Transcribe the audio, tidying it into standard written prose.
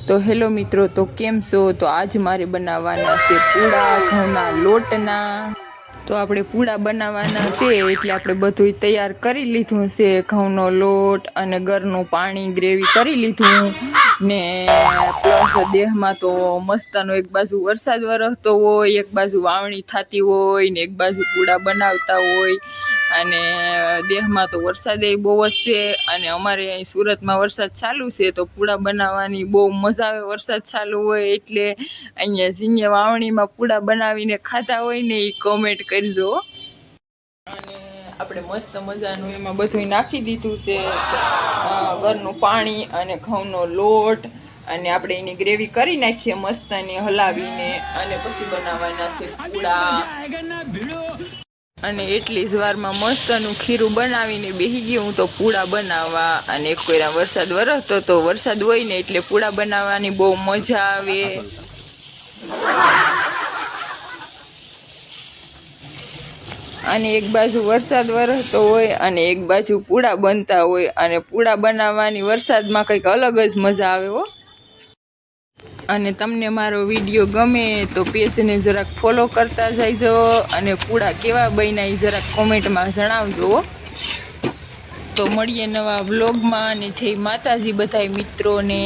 તો હેલો મિત્રો, તો કેમ છો? તો આજ મારે બનાવવાના છે પૂડા ઘઉંના લોટના। તો આપણે પૂડા બનાવવાના છે એટલે આપણે બધું તૈયાર કરી લીધું છે। ઘઉંનો લોટ અને ગરનું પાણી ગ્રેવી કરી લીધું ને પ્લસ દેહમાં તો મસ્તનો એક બાજુ વરસાદ વરસતો હોય, એક બાજુ વાવણી થતી હોય ને એક બાજુ પૂડા બનાવતા હોય અને દેહમાં તો વરસાદ બહુ જ છે અને અમારે અહીં સુરતમાં વરસાદ ચાલુ છે તો પૂડા બનાવવાની બહુ મજા આવે। વરસાદ ચાલુ હોય એટલે અહીંયા ઝીંગે વાવણીમાં પૂડા બનાવીને ખાતા હોય ને એ કોમેન્ટ કરજો। અને આપણે મસ્ત મજાનું એમાં બધું નાખી દીધું છે, ઘરનું પાણી અને ઘઉંનો લોટ અને આપણે એની ગ્રેવી કરી નાખીએ મસ્તની હલાવીને અને પછી બનાવવાના છે પૂડા। અને એટલી જ વારમાં મસ્તનું ખીરું બનાવીને બેસી ગયું હું તો પૂડા બનાવવા। અને કોઈના વરસાદ વરસતો તો વરસાદ હોય ને એટલે પૂડા બનાવવાની બહુ મજા આવે। અને એક બાજુ વરસાદ વરસતો હોય અને એક બાજુ પૂડા બનતા હોય અને પૂડા બનાવવાની વરસાદમાં કંઈક અલગ જ મજા આવે હો। અને તમને મારો વિડીયો ગમે તો પેજને જરાક ફોલો કરતા જઈજો અને પૂડા કેવા બન્યા એ જરાક કોમેન્ટમાં જણાવજો। તો મળીએ નવા વ્લોગમાં અને જય માતાજી બધાય મિત્રોને।